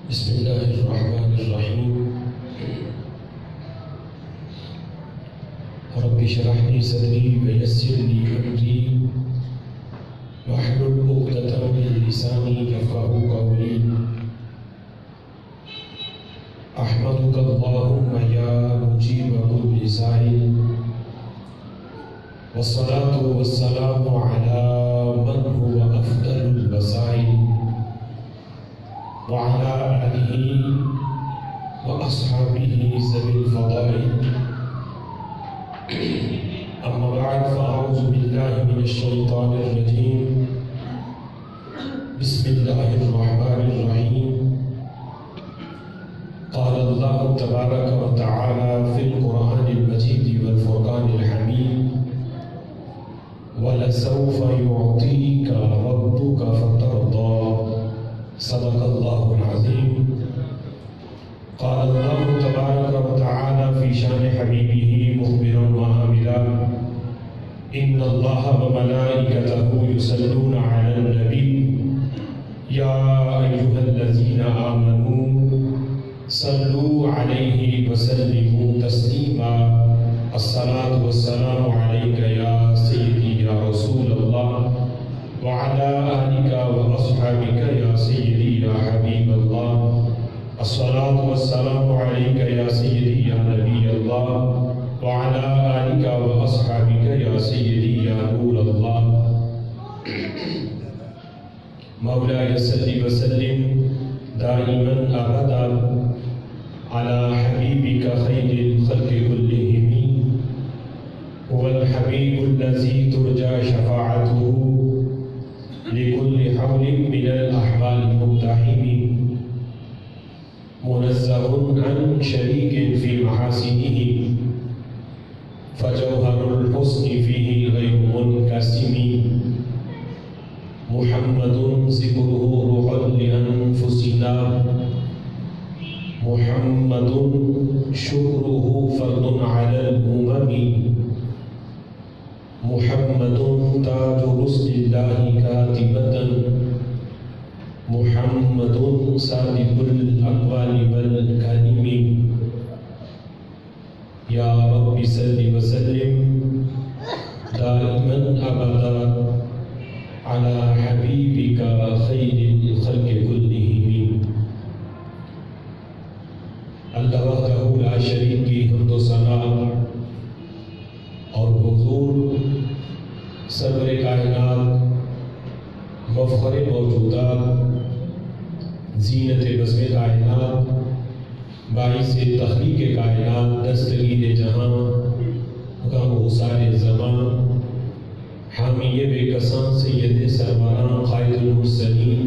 بسم اللہ الرحمن الرحیم رب اشرح لي صدری ویسر لي امری واحلل عقدۃ من لسانی یفقهوا قولی احمدک اللہم یا مجیب کل سائل والصلاة والسلام علی من هو افضل الوسائل وعلى آله وأصحابه ذوي الفضائل أما بعد فأعوذ بالله من الشيطان الرجيم بسم الله الرحمن الرحيم قال الله تبارك وتعالى في القرآن المجيد والفرقان الحميد ولسوف يعطيك ربك فترضى صدق اللہ العظیم قال اللہ تبارک و تعالی فی شان حبیبہ مخبرا وعاملا ان اللہ وملائکتہ یصلون علی النبی یا ایہا الذین آمنوا صلوا علیہ وسلموا تسلیما الصلاة والسلام علیک یا سیدی یا رسول اللہ وعلى آلك وأصحابك يا سيدي يا حبيب الله الصلاة والسلام عليك يا سيدي يا نبي الله وعلى آلك وأصحابك يا سيدي يا نور الله مولاي صل وسلم دائما أبدا على حبيبك خير الخلق كلهم هو الحبيب الذي ترجى شفاعته لكل حول من الأحوال المقتحم منزه عن شريك في محاسنه فجوهر الحسن فيه غير منقسم محمد ذكره روح لأنفسنا محمد شكره فرض على الأمم محمد تاج رسل الله كاتبة محمد صادق الأقوال والكلم يا رب صل وسلم دائما أبدا على حبيبك خير الخلق كلهم اللہ وحدہ لا شریک کی حمد و ثنا اور حضور سرور کائنات مفخر موجودات زینت بزم کائنات باعث تخلیق کائنات دستگیر جہاں غم غسار زمان حامی بے کساں سید سروران قائد المرسلین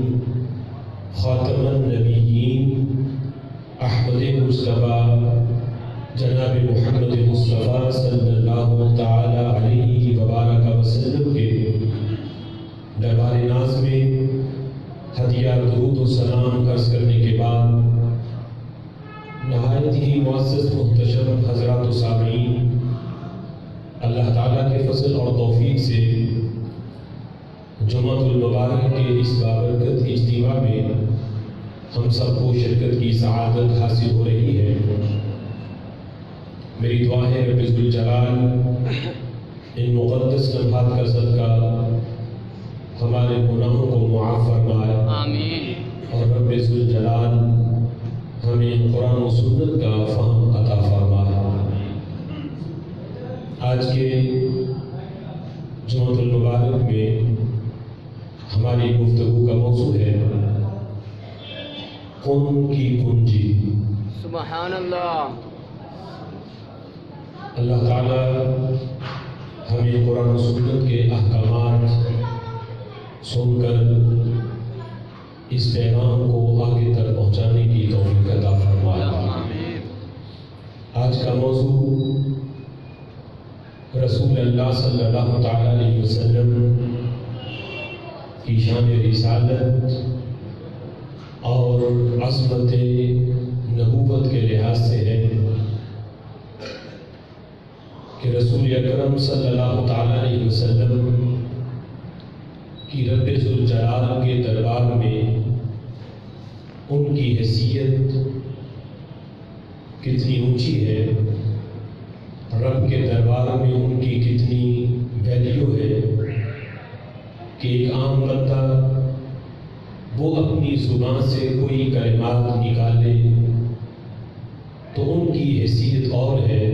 خاتم النبیین احمد مصطفیٰ جناب محمد مصطفیٰ صلی اللہ تعالی علیہ وبارک وسلم کے دربار ناز میں ہدیہ درود و سلام عرض کرنے کے بعد نہایت ہی معزز محتشم حضرات و سامعین، اللہ تعالیٰ کے فضل اور توفیق سے جمعۃ المبارک کے اس بابرکت اجتماع میں ہم سب کو شرکت کی سعادت حاصل ہو رہی ہے۔ میری دعا ہے رب ذوالجلال ان مقدس لمحات کا صدقہ ہمارے گناہوں کو معاف فرمائے، آمین، اور رب ذوالجلال ہمیں قرآن و سنت کا فہم عطا فرمائے۔ آج کے جمعۃ المبارک میں ہماری گفتگو کا موضوع ہے کن کی کنجی۔ سبحان اللہ۔ اللہ تعالیٰ ہمیں قرآن و سنت کے احکامات سن کر اس پیغام کو آگے تک پہنچانے کی توفیق عطا فرمائے۔ آج کا موضوع رسول اللہ صلی اللہ تعالیٰ علیہ وسلم کی شان رسالت اور عظمت نبوت کے لحاظ سے ہے کہ رسول اکرم صلی اللہ تعالیٰ علیہ وسلم کی رب ذوالجلال کے دربار میں ان کی حیثیت کتنی اونچی ہے، رب کے دربار میں ان کی کتنی ویلیو ہے کہ ایک عام بندہ وہ اپنی زبان سے کوئی کلمات نکالے تو ان کی حیثیت اور ہے،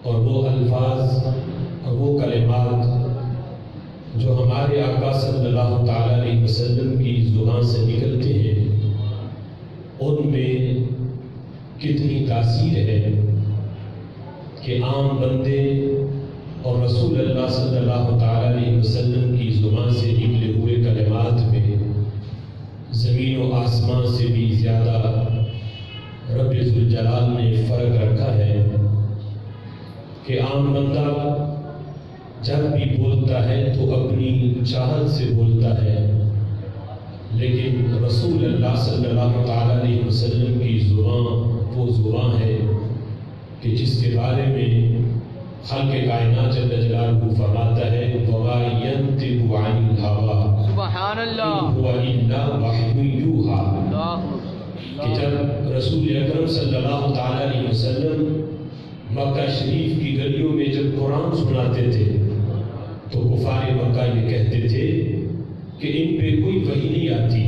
اور وہ الفاظ اور وہ کلمات جو ہمارے آقا صلی اللہ تعالیٰ علیہ وسلم کی زبان سے نکلتے ہیں ان میں کتنی تاثیر ہے کہ عام بندے اور رسول اللہ صلی اللہ تعالیٰ علیہ وسلم کی زبان سے نکلے ہوئے کلمات میں زمین و آسمان سے بھی زیادہ رب ذوالجلال نے فرق رکھا ہے کہ عام بندہ جب بھی بولتا ہے تو اپنی چاہت سے بولتا ہے، لیکن رسول اللہ صلی اللہ تعالیٰ علیہ وسلم کی زبان وہ زبان ہے کہ جس کے بارے میں خالق کائنات جل جلالہ فرماتا ہے وَمَا يَنطِقُ عَنِ الْهَوَىٰ سبحان اللہ إِنْ هُوَ إِلَّا وَحْيٌ يُوحَىٰ کہ جب رسول اکرم صلی اللہ تعالیٰ علیہ وسلم مکہ شریف کی گلیوں میں جب قرآن سناتے تھے تو کفار مکہ یہ کہتے تھے کہ ان پہ کوئی وحی نہیں آتی،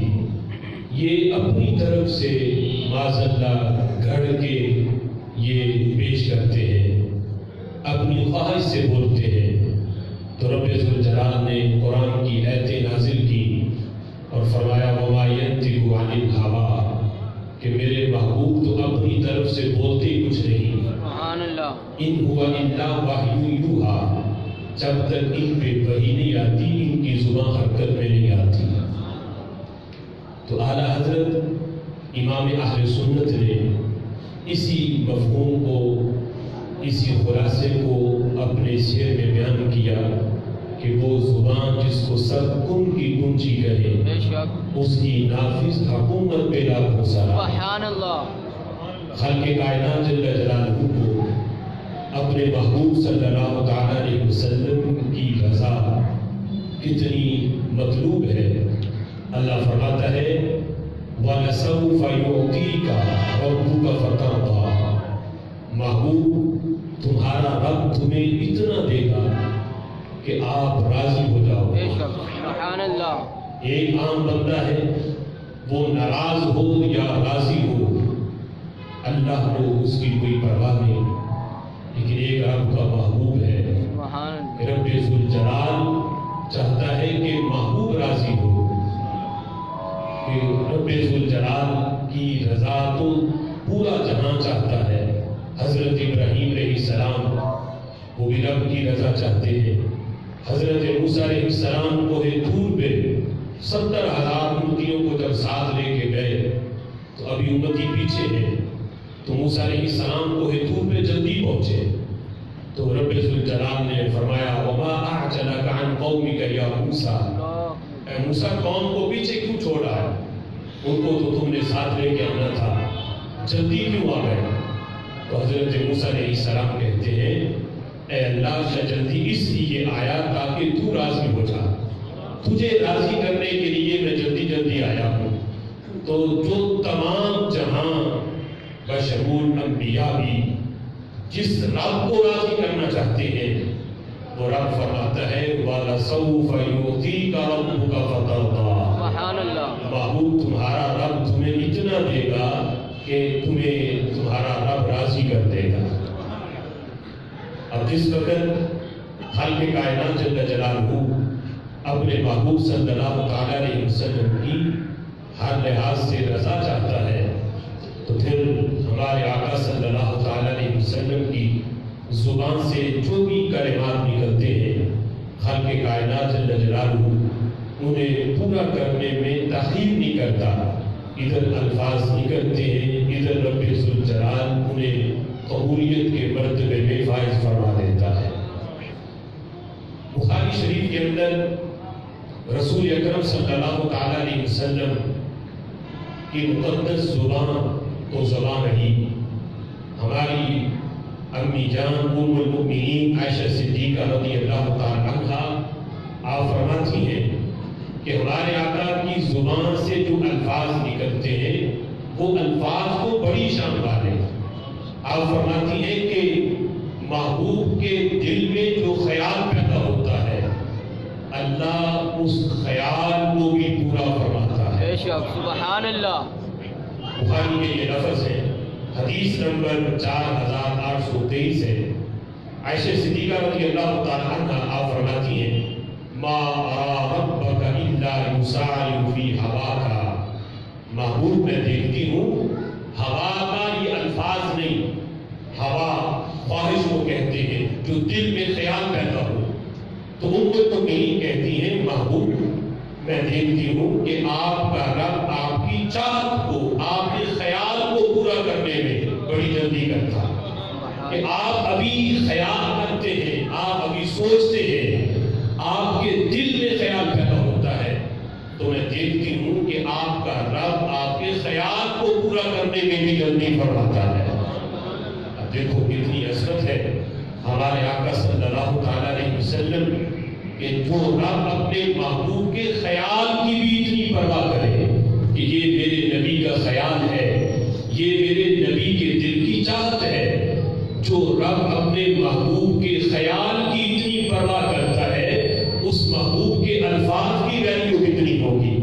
یہ اپنی طرف سے معاذ اللہ گھڑ کے یہ پیش کرتے ہیں، اپنی خواہش سے بولتے ہیں۔ تو رب ذوالجلال نے قرآن کی آیتیں نازل کی اور فرمایا وَمَا يَنطِقُ عَنِ الْهَوَىٰ کہ میرے محبوب تو اپنی طرف سے بولتے کچھ نہیں، سبحان اللہ إِنْ هُوَ إِلَّا وَحْيٌ يُوحَىٰ جب تک ان پہ وحی نہیں آتی ان کی زبان حرکت میں نہیں آتی۔ تو اعلیٰ حضرت امام اہل سنت نے اسی مفہوم کو، اسی خلاصے کو اپنے شعر میں بیان کیا کہ وہ زبان جس کو سب کن کی کنجی کہے بے شک اس کی نافذ حکومت پہ لاکھوں سلام۔ سبحان اللہ خالق کائنات جل جلالہ کو اپنے محبوب صلی اللہ تعالیٰ علیہ وسلم کی رضا کتنی مطلوب ہے۔ اللہ فرماتا ہے وَلَسَوْفَ يُعْطِيكَ رَبُّكَ فَتَرْضَىٰ محبوب تمہارا رب تمہیں اتنا دے گا کہ آپ راضی ہو جاؤ۔ بے شک سبحان اللہ ایک عام بندہ ہے وہ ناراض ہو یا راضی ہو اللہ کو اس کی کوئی پرواہ نہیں، لیکن ایک رب کا محبوب ہے، سبحان رب ذوالجلال چاہتا ہے کہ محبوب راضی ہو، کہ رب ذوالجلال کی رضا تو پورا جہاں چاہتا ہے۔ حضرت ابراہیم علیہ السلام وہ بھی رب کی رضا چاہتے ہیں۔ حضرت موسیٰ علیہ السلام کوہ طور پہ 70,000 امتیوں کو جب ساتھ لے کے گئے تو ابھی امتی پیچھے ہے، تو موسیٰ علیہ السلام کوہ طور پہ جلدی پہنچے تو رب ذوالجلال نے فرمایا وَمَا أَعْجَلَكَ عَنْ قَوْمِكَ يَا موسیٰ اے موسیٰ قوم کو پیچھے کیوں چھوڑا ہے، ان کو تو تم نے ساتھ لے کے آنا تھا، جلدی کیوں آ گئے؟ تو حضرت موسیٰ علیہ السلام کہتے ہیں اے اللہ میں جلدی اس لیے آیا تاکہ تو راضی ہو جا، تجھے راضی کرنے کے لیے میں جلدی جلدی آیا ہوں۔ تو جو تمام جہاں بشمول انبیاء بھی جس رب کو راضی کرنا چاہتے ہیں وہ رب فرماتا ہے وَلَسَوْفَ يُعْطِيكَ رَبُّكَ فَتَرْضَىٰ سبحان اللہ محبوب تمہارا رب تمہیں اتنا دے گا کہ تمہیں تمہارا رب راضی کر دے گا۔ اب جس وقت خالق کائنات جل جلالہ اپنے محبوب صلی اللہ تعالیٰ علیہ وسلم کی ہر لحاظ سے رضا چاہتا ہے تو پھر ہمارے آقا صلی اللہ تعالیٰ علیہ وسلم کی زبان سے جو بھی کلمات نکلتے ہیں خالق کائنات جل جلالہ انہیں پورا کرنے میں تاخیر نہیں کرتا، ادھر الفاظ نکلتے ہیں ادھر رب ذوالجلال انہیں قبولیت کے مرتبے میں فائز فرما دیتا ہے۔ بخاری شریف کے اندر رسول اکرم صلی اللہ تعالیٰ علیہ وسلم کی مقدس زبان تو زبان رہی، ہماری امی جان ام المؤمنین عائشہ صدیقہ رضی اللہ تعالیٰ عنہا آپ فرماتی ہیں کہ ہمارے آقا کی زبان سے جو الفاظ نکلتے وہ الفاظ کو بڑی شان والے. آپ فرماتی ہیں کہ محبوب کے دل میں جو خیال پیدا ہوتا ہے اللہ اس خیال کو بھی پورا فرماتا ہے. بے شک سبحان اللہ. بخاری میں یہ لفظ ہے، حدیث نمبر 4823 ہے. عائشہ صدیقہ رضی اللہ تعالیٰ عنہ آپ فرماتی ہیں ما ارا ربک الا یسارع فی ہواک. محبوب میں دیکھتی ہوں، ہوا کا یہ الفاظ نہیں، ہوا خواہش کو کہتے ہیں جو دل میں خیال پیدا ہو، تو ان کو تو نہیں کہتی ہیں محبوب میں دیکھتی ہوں کہ آپ کا رب آپ کی چاہت کو، آپ کے خیال کو پورا کرنے میں بڑی جلدی کرتا ہے. کہ آپ ابھی خیال کرتے ہیں، آپ ابھی سوچتے ہیں، آپ کے دل میں خیال پیدا ہوتا ہے، تو میں دیکھتی ہوں کہ آپ کا رب آپ کے خیال کو پورا کرنے میں بھی جلدی فرماتا ہے. اب دیکھو کتنی عظمت ہے ہمارے آقا صلی اللہ تعالیٰ علیہ وسلم کہ جو رب اپنے محبوب کے خیال کی بھی اتنی پرواہ کرے کہ یہ میرے نبی کا خیال ہے، یہ میرے نبی کے دل کی چاہت ہے. جو رب اپنے محبوب کے خیال کی اتنی پرواہ کرتا ہے، اس محبوب کے الفاظ کی ویلیو کتنی ہوگی.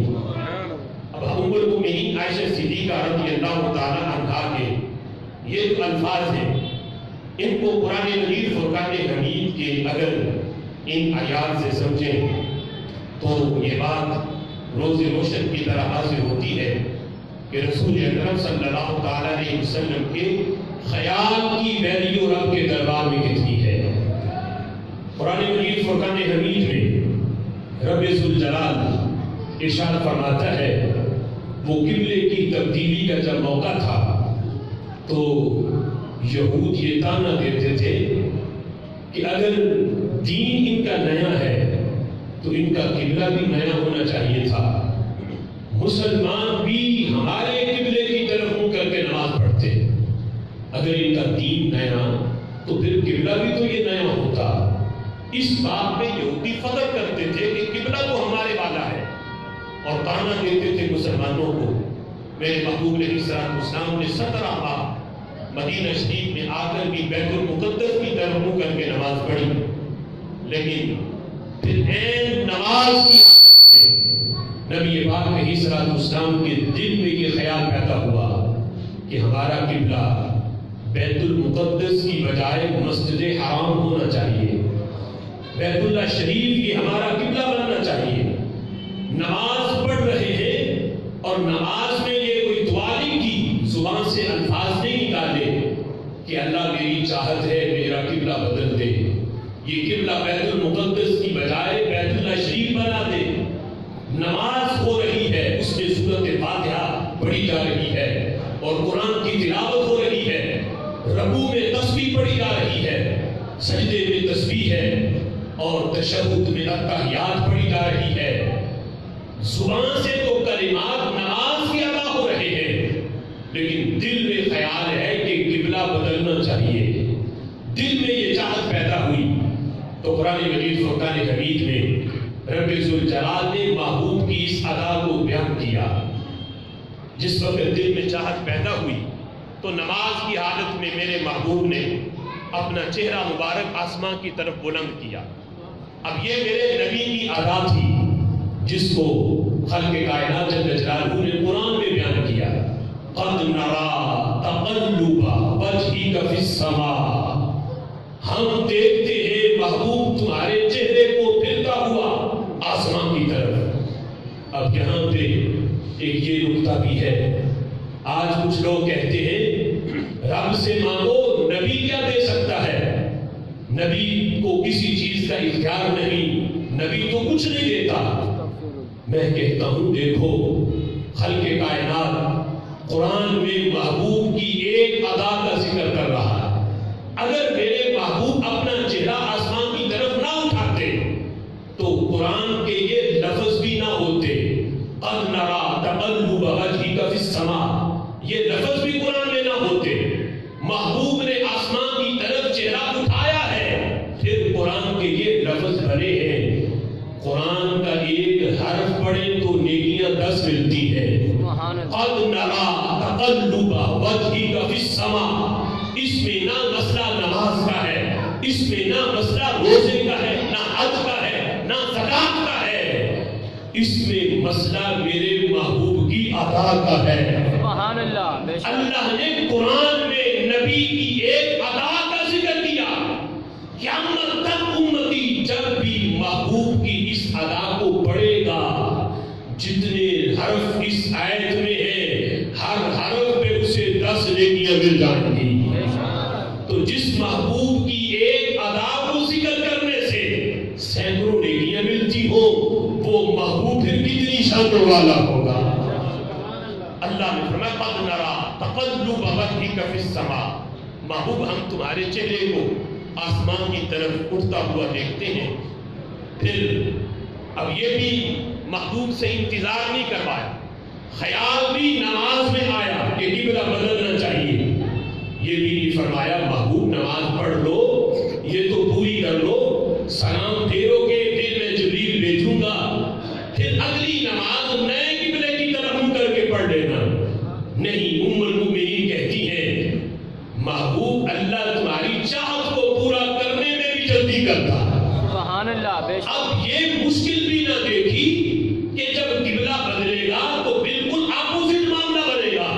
اب ام المؤمنین عائشہ صدیقہ رضی اللہ تعالیٰ عنہا کے یہ جو الفاظ ہیں، ان کو قرآن مجید فرقان حمید کے اگر ان آیات سے سمجھیں تو یہ بات روز روشن کی طرح حاضر ہوتی ہے کہ رسول اکرم صلی اللہ تعالیٰ علیہ وسلم کے خیال کی ویلیو رب کے دربار میں کتنی ہے. قرآن مجید فرقان حمید میں رب ذوالجلال ارشاد فرماتا ہے، وہ قبلے کی تبدیلی کا جب موقع تھا تو یہود یہ تانا دیتے تھے کہ اگر دین ان کا نیا ہے تو ان کا قبلہ بھی نیا ہونا چاہیے تھا. مسلمان بھی ہمارے قبلے کی طرف منہ کر کے نماز پڑھتے، اگر ان کا دین نیا تو پھر قبلہ بھی تو یہ نیا ہوتا. اس بات میں یہودی فخر کرتے تھے کہ قبلہ تو ہمارے والا ہے، اور تانا دیتے تھے مسلمانوں کو. میرے محبوب علیہ السلام نے 17 ماہ مدینہ شریف میں آ کر بھی بیت المقدس کی طرف منہ کر کے نماز پڑھی، لیکن پھر عین نماز کی حالت میں نبی پاک علیہ السلام کے دل میں یہ خیال پیدا ہوا کہ ہمارا قبلہ بیت المقدس کی بجائے مسجد حرام ہونا چاہیے، بیت اللہ شریف یہ ہمارا قبلہ بننا چاہیے. نماز پڑھ رہے ہیں اور نماز میں یہ کوئی دعا نہیں کی، زبان سے الفاظ نہیں نکالے کہ اللہ میری چاہت ہے میرا قبلہ بدل دے، یہ قبلہ بیت المقدس کی بجائے بیت اللہ شریف بنا دے. نماز ہو رہی ہے، اس میں سورۃ فاتحہ پڑھی جا رہی ہے اور قرآن کی تلاوت ہو رہی ہے، رکوع میں تسبیح پڑھی جا رہی ہے، سجدے میں تسبیح ہے اور تشہد میں تحیات پڑھی جا رہی ہے. زبان سے تو کلمات نماز کے ادا ہو رہے ہیں، لیکن دل میں خیال ہے کہ قبلہ بدلنا چاہیے. دل میں یہ چاہت پیدا ہوئی تو قرآن مجید فرقان حمید میں رب ذوالجلال نے محبوب کی اس ادا کو بیان کیا. جس وقت دل میں چاہت پیدا ہوئی تو نماز کی حالت میں میرے محبوب نے اپنا چہرہ مبارک آسمان کی طرف بلند کیا. اب یہ میرے نبی کی ادا تھی جس کو خلق کائنات جل جلالہ نے قرآن میں بیان کیا. قد نرا تقلب وجهك فی السماء، ہم دیکھتے ہیں محبوب تمہارے چہرے کو پھرتا ہوا آسمان کی طرف. اب یہاں پہ ایک یہ نکتہ بھی ہے، آج کچھ لوگ کہتے ہیں رب سے مانگو، نبی کیا دے سکتا ہے، نبی کو کسی چیز کا اختیار نہیں، نبی تو کچھ نہیں دیتا. میں کہتا ہوں دیکھو خلق کائنات قرآن میں محبوب کی ایک ادا کا ذکر کر رہا ہے. اگر میرے محبوب اپنا چہرہ آسمان کی طرف نہ اٹھاتے تو قرآن کے یہ لفظ بھی نہ ہوتے. قد نرا تقلب وجهك فی السماء، یہ لفظ بھی قرآن میں نہ ہوتے. محبوب نے آسمان کی طرف چہرہ اٹھایا ہے، پھر قرآن کے یہ لفظ بنے ہیں. قرآن کا ایک حرف پڑھیں تو نیکیاں 10 ملتی ہیں. قد نرا تقلب وجهك فی السماء، اس میں نہ مسئلہ نماز کا ہے، اس میں نہ مسئلہ روزے کا ہے، نہ حج کا ہے، نہ زکات کا ہے، اس میں مسئلہ میرے محبوب کی ادا کا ہے۔ سبحان اللہ، بے شک اللہ نے قرآن میں نبی کی ایک ادا کا ذکر کیا، قیامت تک امتی جب بھی محبوب کی اس ادا کو پڑھے گا، جتنے حرف اس آیت میں ہیں ہر حرف پہ اسے 10 نیکیاں مل جائیں گی۔ تو جس محبوب کی ایک ادا کو ذکر کرنے سے سینکڑوں نیکیاں ملتی ہو، وہ محبوب پھر کتنی شان والا ہوگا۔ اللہ نے فرمایا قد نرا تقلب وجهك فی السماء، محبوب ہم تمہارے چہرے کو آسمان کی طرف اٹھتا ہوا دیکھتے ہیں۔ پھر اب یہ بھی محبوب سے انتظار نہیں کروایا، خیال بھی نماز میں آیا کہ قبلہ بدلنا چاہیے، یہ بھی نہیں فرمایا محبوب نماز پڑھ لو، یہ تو پوری کر لو، سلام پھیرو گے پھر میں جبریل بھیجوں گا، پھر اگلی نماز نئے قبلے کی طرف منہ کر کے پڑھ لینا۔ نہیں، ام المؤمنین کہتی ہیں محبوب اللہ تمہاری چاہت کو پورا کرنے میں بھی جلدی کرتا ہے۔ سبحان اللہ، بے شک اب یہ مشکل بھی نہ دیکھی کہ جب قبلہ بدلے گا تو بالکل اپوزٹ معاملہ بنے گا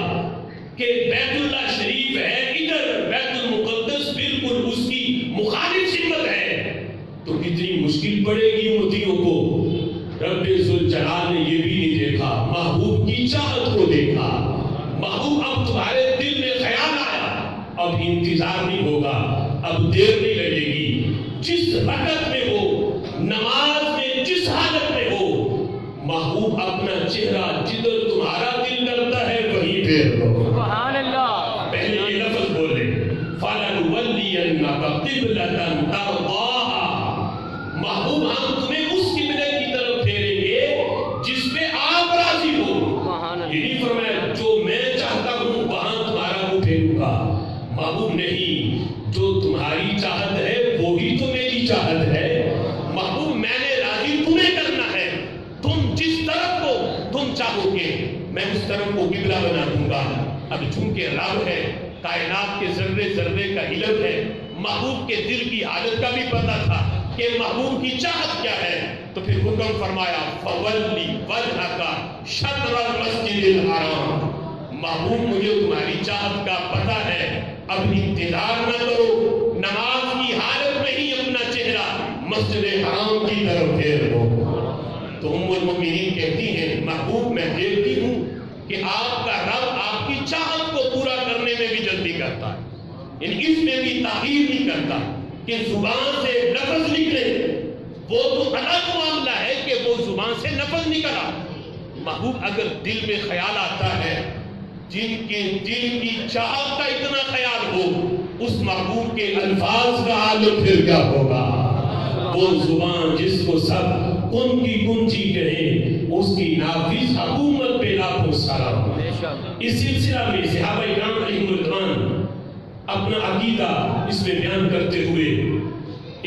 کہ بیت اللہ شریف ہے ادھر، بیت المقدس بالکل اس کی مخالف سمت ہے، تو کتنی مشکل پڑے گی امتیوں کو۔ رب ذوالجلال نے یہ بھی نہیں دیکھا، محبوب کی چاہت کو دیکھا۔ محبوب اب تمہارے دل میں خیال آیا، اب انتظار نہیں ہوگا، اب دیر نہیں لگے گی، جس وقت میں ہو، نماز میں جس حالت میں ہو، محبوب اپنا چہرہ جدھر تمہارا دل کرتا ہے وہیں پھیر لو۔ سبحان اللہ، پہلے یہ لفظ بولے فَلَنُوَلِّيَنَّكَ قِبْلَةً تَرْضَاهَا، محبوب ہم تمہیں اس قبلے کی طرف پھیریں گے جس پہ آپ راضی ہو۔ یہ نہیں فرمایا جو میں چاہتا ہوں وہاں تمہارا منہ پھیروں گا، محبوب نہیں، جو تمہاری چاہت ہے وہی تو میری چاہت ہے۔ محبوب میں نے راضی تمہیں کرنا ہے، تم جس طرف کو تم چاہو گے میں اس طرف کو قبلہ بنا دوں گا۔ اب چونکہ رب ہے، کائنات کے ذرے ذرے کا علم ہے، محبوب کے دل کی حالت کا بھی پتہ تھا کہ محبوب کی چاہت کیا ہے، تو پھر حکم فرمایا فَوَلِّ وَجْهَكَ شَطْرَ الْمَسْجِدِ الْحَرَامِ، محبوب مجھے تمہاری چاہت کا پتہ ہے، اب انتظار نہ کرو، نماز کی حالت میں ہی اپنا چہرہ مسجد حرام کی طرف پھیر دو۔ تو ام المؤمنین کہتی ہیں محبوب میں دیکھتی ہوں کہ آپ کا رب آپ کی چاہت کو پورا کرنے میں بھی جلدی کرتا ہے، یعنی اس میں بھی تاخیر نہیں کرتا کہ زبان سے لفظ نکلے، وہ تو الگ معاملہ ہے کہ وہ زبان سے لفظ نکلا۔ محبوب اگر دل میں خیال آتا ہے، جن کے دل کی چاہت کا اتنا خیال ہو، اس محبوب کے الفاظ کا عالم پھر کیا ہوگا؟ وہ زبان جس کو سب کن کی کنجی کہیں، اس کی نافذ حکومت پہ لاکھوں سلام۔ اس سلسلہ میں صحابہ کرام علیہم رضوان اپنا عقیدہ اس میں بیان کرتے ہوئے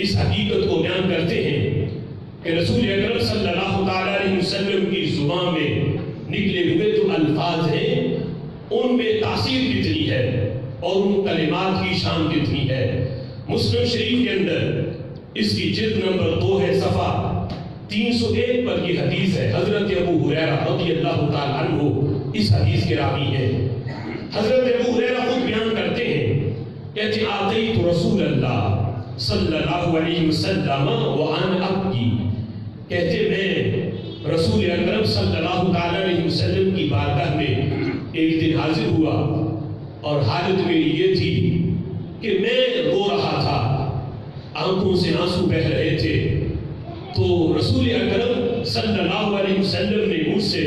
اس حقیقت کو بیان کرتے ہیں کہ رسول اکرم صلی اللہ تعالی علیہ وسلم کی زبان میں نکلے ہوئے جو الفاظ ہیں ان میں تاثیر کتنی ہے اور ان کلمات کی شان کتنی ہے۔ مسلم شریف کے اندر اس کی جلد نمبر 2 ہے، صفحہ 301 پر یہ حدیث ہے۔ حضرت ابو ہریرہ رضی اللہ تعالیٰ عنہ اس حدیث کے راوی ہیں۔ حضرت ابو ہریرہ خود بیان کرتے ہیں، کہتے آتیت رسول اللہ صلی اللہ علیہ وسلم وَأَنَا أَبْكِي، کہتے میں رسول اکرم صلی اللہ تعالیٰ علیہ وسلم کی بارگاہ میں ایک دن حاضر ہوا اور حالت میری یہ تھی کہ میں رو رہا تھا، آنکھوں سے آنسو بہہ رہے تھے، تو رسول اکرم صلی اللہ علیہ وسلم نے مجھ سے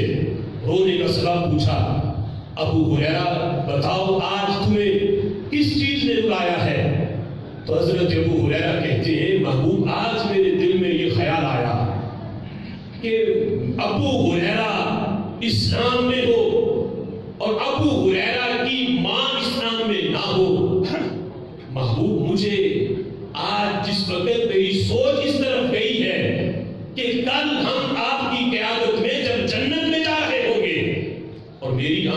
رونے کا سبب پوچھا۔ ابو ہریرہ بتاؤ آج تمہیں کس چیز نے رلایا ہے؟ تو حضرت ابو ہریرہ کہتے ہیں محبوب آج میرے دل میں یہ خیال آیا کہ ابو ہریرہ اسلام میں ہو اور ابو ہریرہ کی ماں اسلام میں نہ ہو۔ محبوب مجھے آج جس وقت میری سوچ اس طرف گئی ہے کہ کل ہم آپ کی قیادت میں جب جنت میں جا رہے ہوں گے اور میری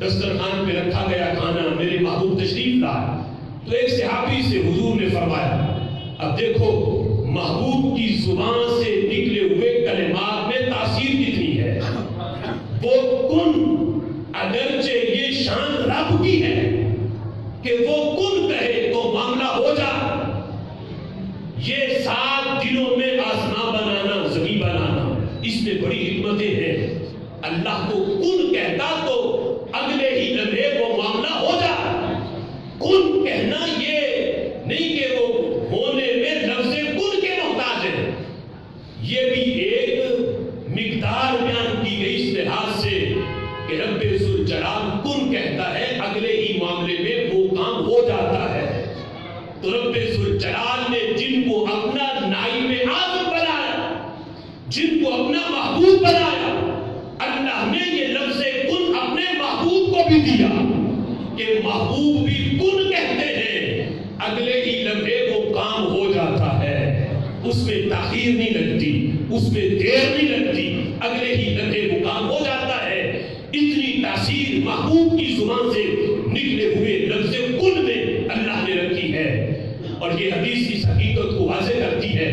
دسترخوان پہ رکھا گیا کھانا میرے محبوب تشریف لائے تو ایک صحابی سے حضور نے فرمایا اب دیکھو محبوب کی زبان سے نکلے ہوئے کلمات میں تاثیر کتنی ہے. وہ کن اگرچہ یہ شان رب کی ہے کہ وہ کن کہے تو معاملہ ہو جائے. یہ 7 دنوں میں آسمان بنانا زمین بنانا اس میں بڑی حکمتیں ہیں. اللہ کو کن کہتا تو اگلے ہی لمحے وہ معاملہ ہو جائے. کن کہنا یہ نہیں کہ وہ ہونے میں لفظ کن کے محتاج ہے. یہ بھی ایک مقدار بیان کی گئی اس لحاظ سے کہ رب ذوالجلال کن کہتا ہے اگلے ہی معاملے میں وہ کام ہو جاتا ہے. تو رب ذوالجلال نے جن کو اپنا نائب اعظم بنایا جن کو اپنا محبوب بنایا اللہ نے یہ لفظ کن اپنے محبوب کو بھی دیا کہ محبوب بھی کن کہتے ہیں اگلے ہی لمحے وہ کام ہو جاتا ہے. اس میں تاخیر نہیں لگتی اس میں دیر نہیں لگتی اگلے ہی لمحے وہ کام ہو جاتا ہے. اتنی تاثیر محبوب کی زبان سے نکلے ہوئے لفظ کن میں اللہ نے رکھی ہے. اور یہ حدیث اس حقیقت کو واضح کرتی ہے.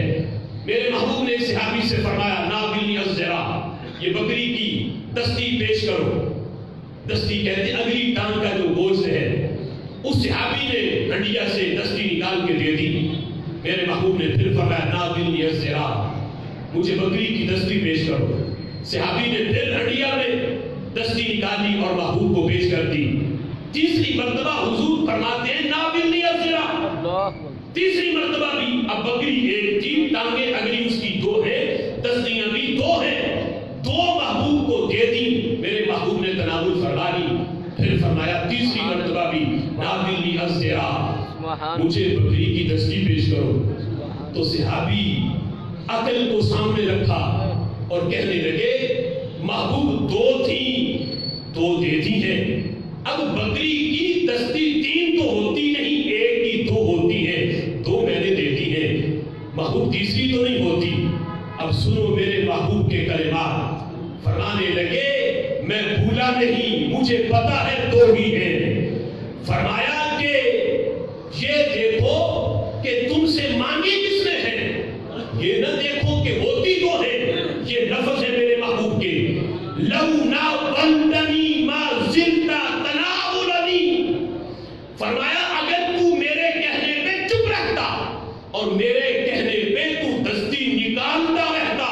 میرے محبوب نے صحابی سے فرمایا ناولنی الذرا یہ بکری کی دستی پیش کرو. دستی کہتے ہیں اگلی ٹانگ کا جو گوشت ہے. اس صحابی نے ہنڈیا سے دستی نکال کے دے دی. میرے محبوب نے پھر فرمایا ناولنی الذرا مجھے بکری کی دستی پیش کرو. صحابی نے پھر ہنڈیا میں دستی نکالی اور محبوب کو پیش کر دی. تیسری مرتبہ حضور فرماتے ہیں ناولنی الذرا. تیسری مرتبہ بھی اب بکری ایک تھی ٹانگیں اگلی اس کی 2 ہے دستیاں بھی 2 ہیں 2 محبوب کو دے دی. میرے محبوب نے تناول فرما لی. پھر فرمایا تیسری مرتبہ بھی ناولنی الذرا مجھے بکری کی دستی پیش کرو. تو صحابی عقل کو سامنے رکھا اور کہنے لگے محبوب 2 تھی 2 دے دی ہیں. اب بکری کی دستی 3 تو ہوتی نہیں 1 کی 2 ہوتی ہے 2 میں نے دے دی ہیں. محبوب تیسری تو نہیں ہوتی. اب سنو میرے محبوب کے کلمات. فرمانے لگے میں بھولا نہیں مجھے پتا ہے 2 ہی ہیں. فرمایا کہ یہ دیکھو کہ تم سے مانگی کس نے ہے. یہ نہ دیکھو کہ ہوتی 2 ہے. یہ لفظ ہے میرے محبوب کے لو ناولتنی ما زلت تناولنی. فرمایا اگر تو میرے کہنے پہ چپ رہتا اور میرے کہنے پہ تو دستی نکالتا رہتا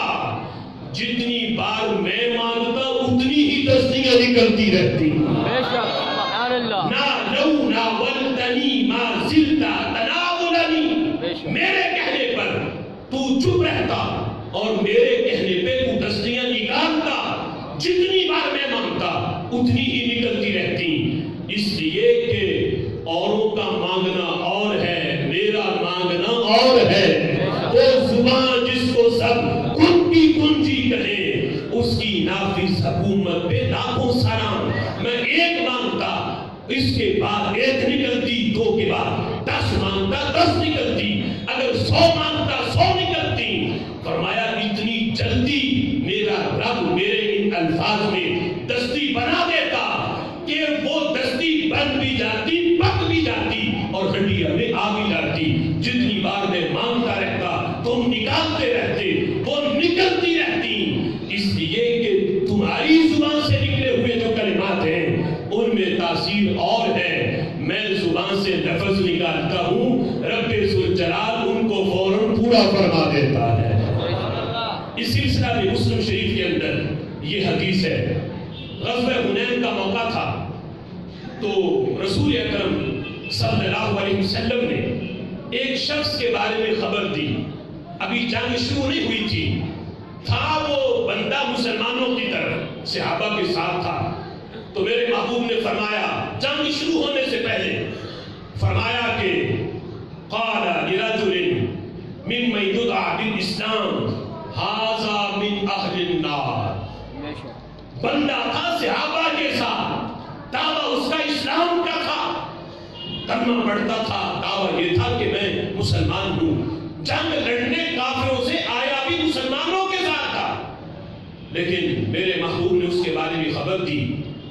جتنی بار میں مانگتا اتنی ہی دستیاں نکلتی رہتی. بے شک سبحان اللہ. لو ناولتنی ما زلت تناولنی میرے کہنے پر تو چپ رہتا اور میرے کہنے پہ تو دستیاں نکالتا جتنی بار میں مانگتا اتنی ہی نکلتی رہتی. اس لیے کہ اوروں کا مانگنا اور ہے میرا مانگنا اور ہے. وہ زبان جس کو سب کن کی کنجی کہے اس کی نافذ حکومت پہ لاکھوں سلام. میں 1 مانگتا اس کے بعد 1 نکلتی 2 کے بعد 10 مانگتا 10 نکلتی اگر 100 مانگتا 100 نکلتی. فرمایا اتنی جلدی میرا رب میرے ان الفاظ میں دستی بنا دیتا کہ وہ دستی بن بھی جاتی پک بھی جاتی اور ہنڈیا میں آ بھی جاتی. جتنی بار میں مانگتا رہتا تم نکالتے رہتے وہ نکلتی رہتی. اس لیے کہ تمہاری زبان سے نکلے ہوئے جو کلمات ہیں ان میں تاثیر اور ہے. میں زبان سے لفظ نکالتا ہوں رب ذوالجلال ان کو فوراً پورا فرما دیتا ہے. اس سلسلہ میں مسلم شریف کے اندر یہ حدیث ہے. غزوہ حنین کا موقع تھا تو رسول اکرم صلی اللہ علیہ وسلم نے ایک شخص کے بارے میں خبر دی. ابھی جنگ شروع نہیں ہوئی تھی. تھا وہ بندہ مسلمانوں کی طرف صحابہ کے ساتھ تھا. تو میرے محبوب نے فرمایا جنگ شروع ہونے سے پہلے فرمایا کہ قال لرجل ممن يدعى بالاسلام هذا من اہل النار. بندہ تھا صحابہ کے ساتھ دعویٰ اس کا اسلام کا تھا کلمہ پڑھتا تھا. دعویٰ یہ تھا کہ میں مسلمان ہوں. جنگ لڑنے کافروں سے آیا بھی مسلمانوں کے ساتھ تھا. لیکن میرے محبوب نے اس کے بارے میں خبر دی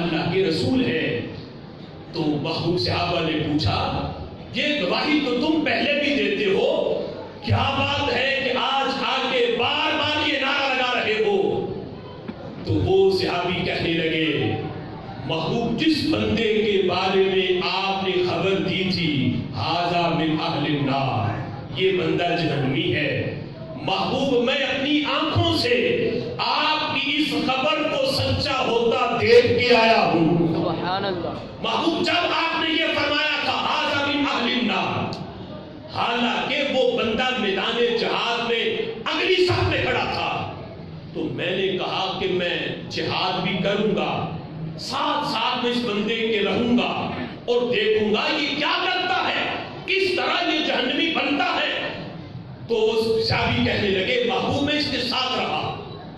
اللہ کے رسول ہیں۔ تو محبوب صحابہ نے پوچھا یہ گواہی تو تم پہلے بھی دیتے ہو، کیا بات ہے کہ آج آ کے بار بار یہ نعرہ لگا رہے ہو؟ تو وہ صحابی کہنے لگے محبوب جس بندے کے بارے میں آپ نے خبر دی تھی ھذا من اہل النار، یہ بندہ جہنمی ہے، محبوب میں اپنی آنکھوں سے آپ کی اس خبر کو سچا ہوتا دیکھ کے آیا ہوں۔ سبحان اللہ۔ محبوب جب آپ نے یہ فرمایا تھا ھذا من اہل النار، حالانکہ وہ بندہ میدان جہاد میں اگلی صف میں کھڑا تھا، تو میں نے کہا کہ میں جہاد بھی کروں گا، ساتھ ساتھ میں اس بندے کے رہوں گا اور دیکھوں گا یہ کیا کرتا ہے، کس طرح یہ جہنمی بنتا ہے۔ تو صحابی کہنے لگے محبوب میں اس کے ساتھ رہا،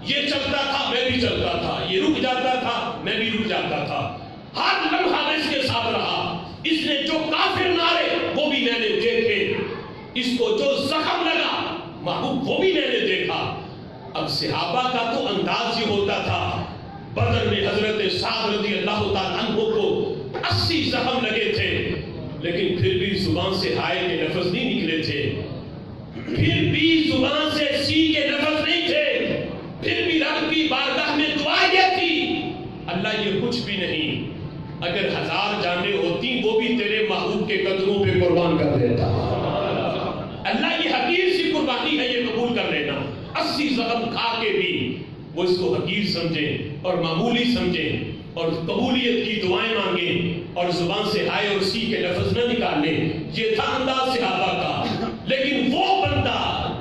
یہ چلتا تھا میں بھی چلتا تھا، یہ رک جاتا تھا میں بھی رک جاتا تھا، ہر لمحہ میں اس کے ساتھ رہا، اس نے جو کافر نعرے وہ بھی میں نے دیکھے، اس کو جو زخم لگا محبوب وہ بھی میں نے دیکھا۔ اب صحابہ کا تو انداز یہ ہوتا تھا، بدر میں حضرت سعد رضی اللہ تعالیٰ عنہ کو 80 زخم لگے تھے، لیکن پھر بھی زبان سے ہائے کے لفظ نہیں نکلے تھے، پھر بھی زبان سے سی کے لفظ نہیں تھے، پھر بھی رب کی بارگاہ میں دعا یہ تھی اللہ یہ کچھ بھی نہیں، اگر 1000 جانیں ہوتی وہ بھی تیرے محبوب کے قدموں پہ قربان کر دیتا، اللہ یہ حقیر سی قربانی ہے یہ قبول کر لینا۔ 80 زخم کھا کے بھی وہ اس کو حقیر سمجھیں اور معمولی سمجھیں اور قبولیت کی دعائیں مانگیں اور زبان سے ہائے اور سی کے لفظ نہ نکالیں، یہ تھا انداز صحابہ کا۔ لیکن وہ بندہ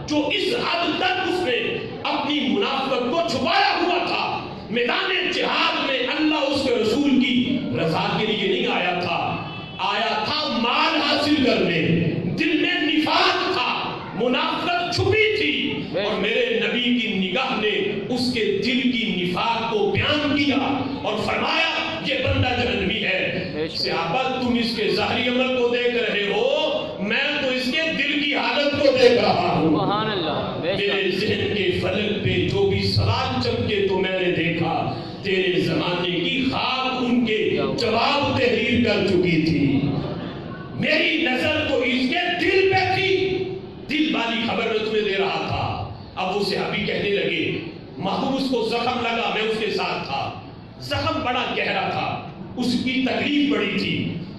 جو اس حد تک اس نے اپنی منافقت کو چھپایا ہوا تھا، میدان جہاد میں اللہ اس کے رسول کی رضا کے لیے نہیں آیا تھا، آیا تھا مال حاصل کرنے، دل میں نفاق تھا، منافقت چھپی تھی، اور میرے نبی کی نگاہ نے اس کے دل کی نفاق کو بیان کیا اور فرمایا یہ بندہ جہنمی ہے۔ صحابہ تم اس کے ظاہری عمل کو دیکھ رہے ہو، میں تو اس کے دل کی حالت کو دیکھ رہا ہوں۔ سبحان اللہ۔ میرے ذہن کے فلک پہ جو بھی سوال چمکے تو میں نے دیکھا، تیرے زمانے کی خاک ان کے جواب تحریر کر چکی تھی، میری نظر تو اس کے دل پہ تھی، دل والی خبر میں تمہیں دے رہا تھا۔ اب وہ صحابی کہنے لگے محبوب اس کو زخم لگا میں اس کے ساتھ تھا، زخم بڑا گہرا تھا، اس کی تکلیف بڑی تھی،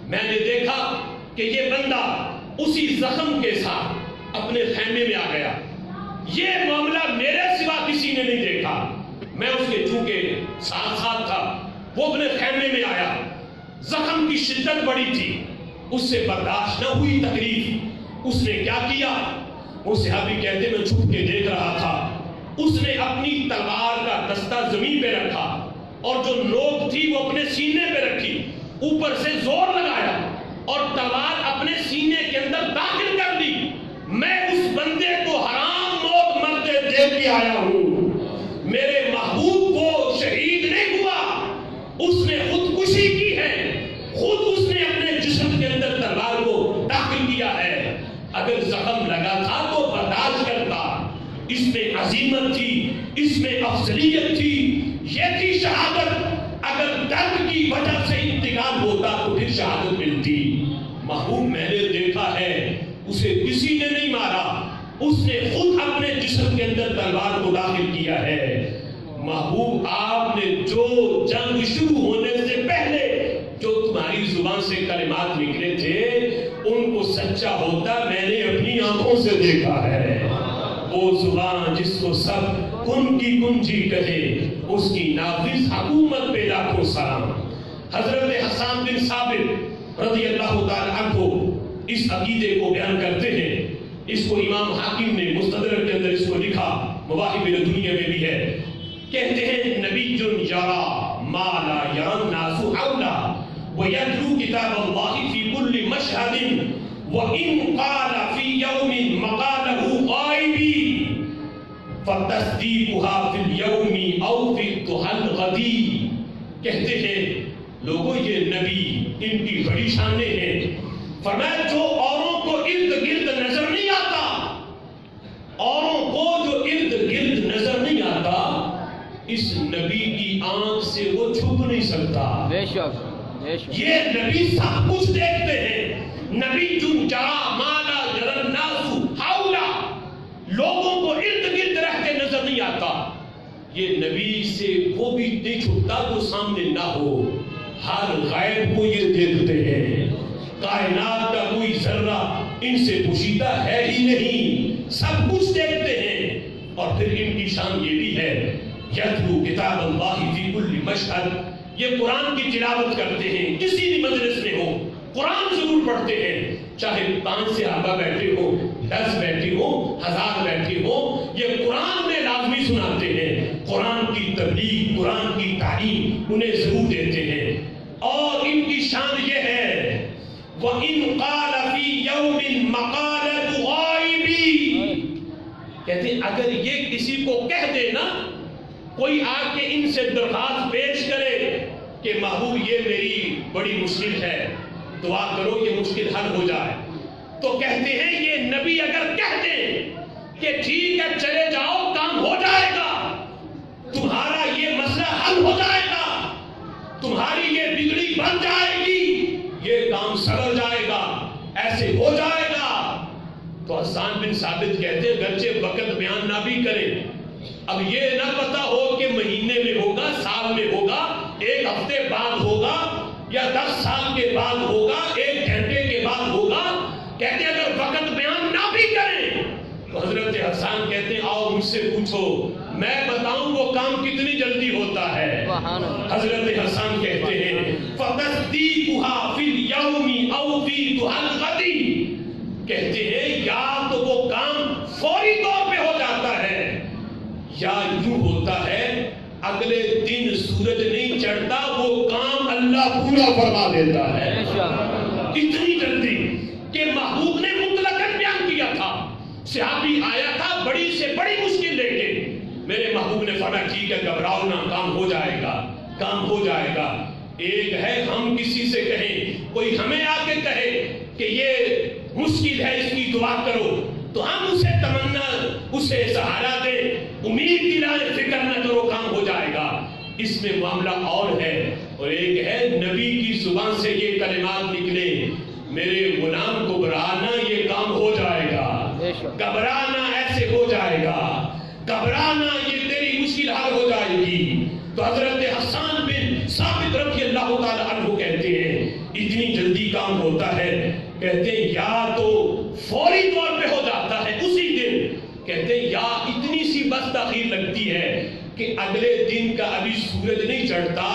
میں نے دیکھا کہ یہ بندہ اسی زخم کے ساتھ اپنے خیمے میں آ گیا، یہ معاملہ میرے سوا کسی نے نہیں دیکھا، میں اس کے چونکہ ساتھ ساتھ تھا، وہ اپنے خیمے میں آیا، زخم کی شدت بڑی تھی، اس سے برداشت نہ ہوئی تکلیف، اس نے کیا کیا؟ وہ صحابی کہتے میں چھپ کے دیکھ رہا تھا، اس نے اپنی تلوار کا دستہ زمین پہ رکھا اور جو نوک تھی وہ اپنے سینے پہ رکھی، اوپر سے زور لگایا اور تلوار اپنے سینے کے اندر داخل کر دی۔ میں اس بندے کو حرام موت مرتے دیکھ کے آیا ہوں، میرے محبوب کو شہید نہیں ہوا، اس نے خودکشی کی ہے، خود اس نے اپنے جسم کے اندر تلوار کو داخل کیا ہے، اگر زخم لگا تھا تو برداشت کرتا، اس میں عظیمت تھی، اس میں افضلیت تھی، یہ تھی شہادت، اگر درد کی وجہ سے انتقال ہوتا تو پھر شہادت ملتی۔ محبوب میں نے دیکھا ہے اسے کسی نے نہیں مارا، اس نے خود اپنے جسم کے اندر تلوار کو داخل کیا ہے۔ محبوب آپ نے جو جنگ شروع ہونے سے پہلے جو تمہاری زبان سے کلمات نکلے تھے ان کو سچا ہوتا میں نے اپنی آنکھوں سے دیکھا ہے، وہ زبان جس کو سب کن کی کنجی کہے اس کی نافذ حکومت پہ لاکھوں سلام۔ حضرت حسان بن ثابت رضی اللہ تعالیٰ عنہ اس عقیدے کو بیان کرتے ہیں، اس کو امام حاکم نے مستدرک کے اندر اس کو لکھا، مواہب دنیا میں بھی ہے، کہتے ہیں نبی یرا ما لا یرا الناس حولا ویتلو کتاب اللہ فی کل مشہد وَإِن قَالَ فِي يَوْمٍ مَقَالَهُ غَائِبِي فَتَصْدِيقُهَا فِي الْيَوْمِ أَوْ فِي الضُّحَى الْغَدِي۔ کہتے ہیں لوگوں یہ نبی ان کی بڑی شانیں ہیں، فرمایا جو اوروں کو ارد گرد نظر نہیں آتا، اوروں کو جو ارد گرد نظر نہیں آتا، اس نبی کی آنکھ سے وہ چھپ نہیں سکتا. بے شک بے شک. یہ نبی سب کچھ دیکھتے ہیں. نبی جن جرا مالا جرن ناسو حولا، لوگوں کو ارد گرد رہ کے نظر نہیں آتا. یہ نبی سے وہ بھی نہیں چھپتا جو سامنے نہ ہو. ہر غیب کو یہ دیکھتے ہیں. کائنات کا کوئی ذرہ ان سے پوشیدہ ہے ہی نہیں، سب کچھ دیکھتے ہیں. اور پھر ان کی شان یہ بھی ہے، یتلو کتاب اللہ فی کل مشہد، یہ قرآن کی تلاوت کرتے ہیں. کسی بھی مجلس میں ہو قرآن ضرور پڑھتے ہیں، چاہے 5 صحابہ بیٹھے ہو، 10 بیٹھے ہو، 1000 بیٹھے ہو، یہ قرآن میں لازمی سناتے ہیں. قرآن کی تبلیغ، قرآن کی تعلیم انہیں ضرور دیتے ہیں. اور ان کی شان یہ ہے، وَإِنْ قَالَ فِي يَوْمٍ مَقَالَةُ غَائِبِ، کہتے ہیں اگر یہ کسی کو کہہ دے نا، کوئی آ کے ان سے درخواست پیش کرے کہ محبوب یہ میری بڑی مشکل ہے، دعا کرو یہ مشکل حل ہو جائے، تو کہتے ہیں یہ نبی اگر کہہ دیں کہ ٹھیک ہے چلے جاؤ کام ہو جائے گا، تمہارا یہ مسئلہ حل ہو جائے گا، تمہاری یہ بگڑی بن جائے گی، یہ کام سڑ جائے گا، ایسے ہو جائے گا، تو حسان بن ثابت کہتے ہیں گرچہ وقت بیان نہ بھی کرے، اب یہ نہ پتا ہو کہ مہینے میں ہوگا، سال میں ہوگا، 1 ہفتے بعد ہوگا، یا 10 سال کے بعد ہوگا، 1 گھنٹے کے بعد ہوگا، کہتے ہیں اگر وقت بیان نہ بھی کریں تو حضرت حسان کہتے ہیں آؤ مجھ سے پوچھو میں بتاؤں وہ کام کتنی جلدی ہوتا ہے. حضرت حسان کہتے ہیں فَتَصْدِيقُهَا فِي الْيَوْمِ أَوْ فِي دُحَى الْغَدِ، کہتے ہیں یا تو وہ کام فوری طور پہ ہو جاتا ہے، یا یوں ہوتا ہے اگلے دن سورج نہیں چڑھتا وہ کام اللہ پورا فرما دیتا ہے. اتنی جلدی کہ محبوب نے مطلقاً بیان کیا تھا. صحابی آیا تھا بڑی سے بڑی مشکل لے کے، میرے محبوب نے فرمایا ٹھیک ہے گھبراؤ نہ، کام ہو جائے گا، کام ہو جائے گا. ایک ہے ہم کسی سے کہیں، کوئی ہمیں آ کے کہے کہ یہ مشکل ہے اس کی دعا کرو، تو ہم اسے تمنا، اسے سہارا دے، امید دلائیں، فکر نہ کرو کام ہو جائے گا. اس میں معاملہ اور ہے. اور ایک ہے نبی کی زبان سے یہ کلمات نکلے، میرے غلام کو گھبرانا یہ کام ہو جائے گا، گھبرانا ایسے ہو جائے گا، گھبرانا یہ تیری مشکل حل ہو جائے گی. تو حضرت حسان بن ثابت رضی اللہ تعالی عنہ کہتے ہیں اتنی جلدی کام ہوتا ہے، کہتے ہیں یا تو فوری طور پہ ہو جاتا ہے اسی دن، کہتے ہیں یا اتنی سی بس تاخیر لگتی ہے کہ اگلے دن کا ابھی سورج نہیں چڑھتا،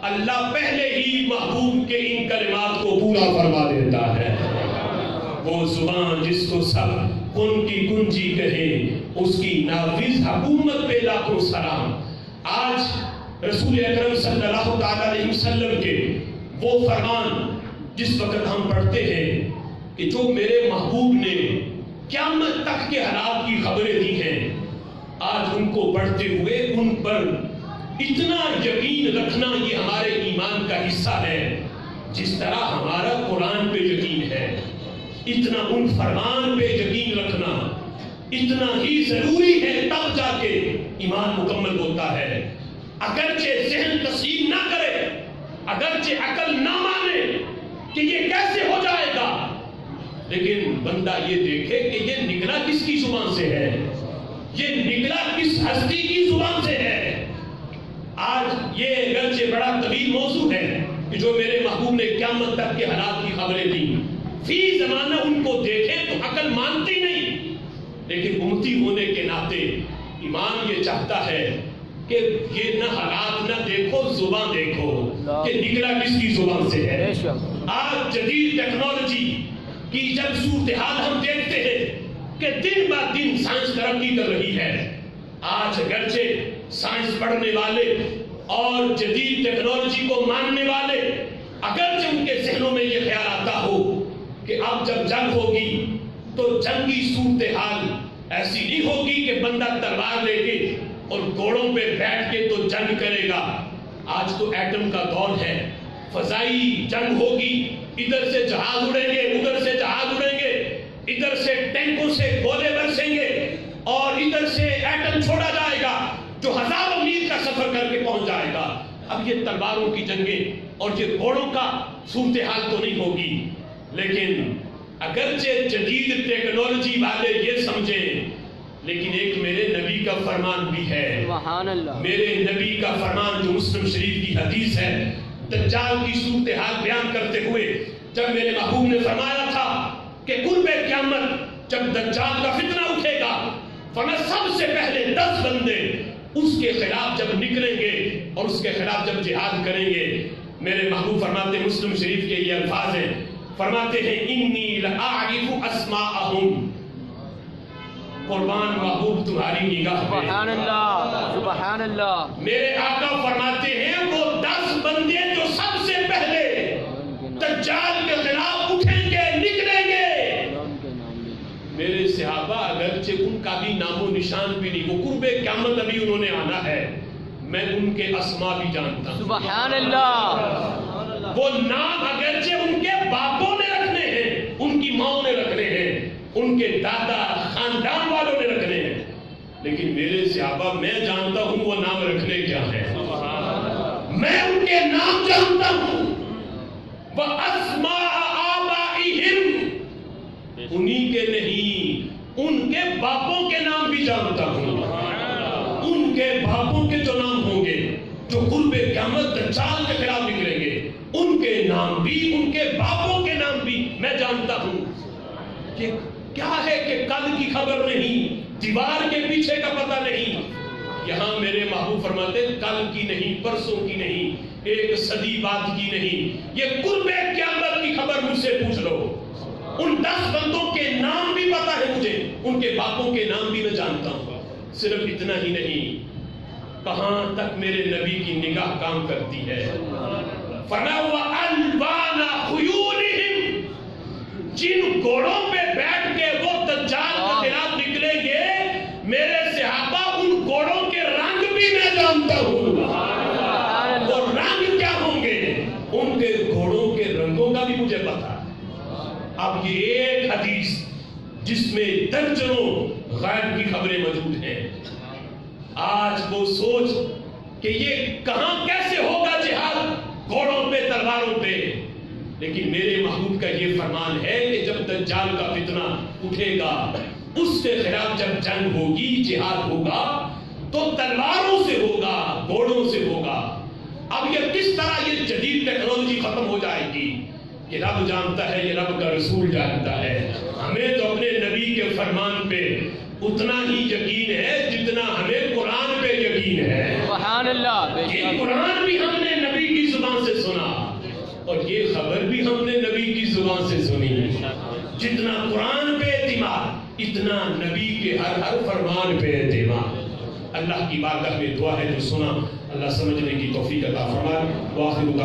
اللہ پہلے ہی محبوب کے ان کلمات کو پورا فرما دیتا ہے. وہ زبان جس کو سب کن کی کنجی کہے، اس کی نافذ حکومت پہ لاکھوں سلام. آج رسول اکرم صلی اللہ تعالی علیہ وسلم کے وہ فرمان جس وقت ہم پڑھتے ہیں کہ جو میرے محبوب نے قیامت تک کے حالات کی خبریں دی ہیں، آج ان کو پڑھتے ہوئے ان پر اتنا یقین رکھنا یہ ہمارے ایمان کا حصہ ہے، جس طرح ہمارا قرآن پہ یقین ہے. اتنا ان فرمان پہ یقین رکھنا اتنا ہی ضروری ہے، تب جا کے ایمان مکمل ہوتا ہے. اگرچہ ذہن تسلیم نہ کرے، اگرچہ عقل نہ مانے کہ یہ کیسے ہو جائے گا، لیکن بندہ یہ دیکھے کہ یہ نکلا کس کی زبان سے ہے، یہ نکلا کس ہستی کی زبان سے ہے. آج یہ اگرچہ بڑا طویل موضوع ہے کہ جو میرے محبوب نے قیامت تک کے حالات کی خبریں دی، فی زمانہ ان کو دیکھے تو عقل مانتی نہیں، لیکن امتی ہونے کے ناطے ایمان یہ چاہتا ہے کہ یہ نہ حالات نہ دیکھو، زبان دیکھو کہ نکلا کس کی زبان سے ہے. آج جدید ٹیکنالوجی کی جب صورتحال ہم دیکھتے ہیں کہ دن بہ دن سائنس ترقی کر رہی ہے. آج اگرچہ سائنس پڑھنے والے اور جدید ٹیکنالوجی کو ماننے والے، اگرچہ ان کے ذہنوں میں یہ خیال آتا ہو کہ اب جب جنگ ہوگی تو جنگی صورتحال ایسی نہیں ہوگی کہ بندہ تلوار لے کے اور گھوڑوں پہ بیٹھ کے تو جنگ کرے گا. آج تو ایٹم کا دور ہے، فضائی جنگ ہوگی، ادھر سے جہاز اڑیں گے، ادھر سے جہاز اڑیں گے، ادھر سے ٹینکوں سے گولے برسیں گے اور ادھر سے ایٹم چھوڑا جائے گا. جو ہزاروں میل کا سفر کر کے پہنچ جائے گا. اب یہ تلواروں کی جنگیں اور یہ گھوڑوں کا صورتحال تو نہیں ہوگی، لیکن اگرچہ جدید ٹیکنالوجی والے یہ سمجھیں، لیکن ایک میرے نبی کا فرمان بھی ہے. سبحان اللہ. میرے نبی کا فرمان جو مسلم شریف کی حدیث ہے، دجال کی صورتحال بیان کرتے ہوئے جب میرے محبوب نے فرمایا تھا کہ قرب قیامت جب دجال کا فتنہ اٹھے گا، فرمایا سب سے پہلے 10 بندے اس کے خلاف جب نکلیں گے اور اس کے خلاف جب جہاد کریں گے، میرے محبوب فرماتے ہیں، مسلم شریف کے یہ الفاظ ہیں، فرماتے ہیں انی لأعرف اسماءہم. قربان محبوب تمہاری نگاہ میں، سبحان اللہ سبحان اللہ. میرے آقا فرماتے ہیں وہ 10 بندے جو سب سے پہلے دجال کے خلاف اٹھیں گے، نکلیں گے. میرے صحابہ اگرچہ ان کا بھی نام و نشان بھی نہیں، وہ قرب قیامت ابھی انہوں نے آنا ہے، میں ان کے اسما بھی جانتا ہوں. سبحان اللہ. وہ نام اگرچہ ان کے باپوں نے رکھنے ہیں، ان کی ماں نے رکھنے ہیں، ان کے دادا خاندان والوں نے رکھنے ہیں، لیکن میرے صحابہ میں جانتا ہوں وہ نام رکھنے کیا ہے. میں ان کے نام جانتا ہوں. وَأَسْمَاءَ آبَائِهِمْ، انہی کے نہیں، ان کے باپوں کے نام بھی جانتا ہوں. ان کے باپوں کے جو نام ہوں گے جو قرب قیامت دجال کے خلاف نکلیں گے، ان کے نام بھی، ان کے باپوں کے نام بھی میں جانتا ہوں. کہ کیا ہے کہ کل کی خبر نہیں، دیوار کے پیچھے کا پتہ نہیں. یہاں میرے محبوب فرماتے کل کی نہیں، پرسوں کی نہیں، 1 صدی بعد کی نہیں، یہ قرب قیامت کی خبر مجھ سے پوچھ لو. ان 10 بندوں کے نام بھی پتا ہے مجھے، ان کے باپوں کے نام بھی میں جانتا ہوں. صرف اتنا ہی نہیں، کہاں تک میرے نبی کی نگاہ کام کرتی ہے. فرمایا وَأَلْوَانَ خُيُولِهِمْ، جن گھوڑوں پہ بیٹھ کے وہ دجال کے خلاف نکلیں گے، میرے صحابہ ان گھوڑوں کے رنگ بھی میں جانتا ہوں. وہ رنگ کیا ہوں گے، ان کے گھوڑوں کے رنگوں کا بھی مجھے پتا. اب یہ ایک حدیث جس میں درجنوں غیب کی خبریں موجود ہیں. آج وہ سوچ کہ یہ کہاں کیسے ہوگا جہاد، گھوڑوں پہ تلواروں پہ. لیکن میرے محبوب کا یہ فرمان ہے کہ جب دجال کا فتنہ اٹھے گا، اس کے خلاف جب جنگ ہوگی، جہاد ہوگا، تو تلواروں سے ہوگا، گھوڑوں سے ہوگا. اب یہ کس طرح یہ جدید ٹیکنالوجی ختم ہو جائے گی، یہ رب جانتا ہے، یہ رب کا رسول جانتا ہے. ہمیں تو اپنے نبی کے فرمان پہ اتنا ہی یقین ہے جتنا ہمیں قرآن پہ یقین ہے. سبحان اللہ. یہ قرآن بھی ہم نے نبی کی زبان سے سنا اور یہ خبر بھی ہم نے نبی کی زبان سے سنی. جتنا قرآن پہ اعتماد، اتنا نبی کے ہر فرمان پہ اعتماد. اللہ کی بارگاہ میں دعا ہے جو سنا اللہ سمجھنے کی توفیق عطا فرمائے. وآخر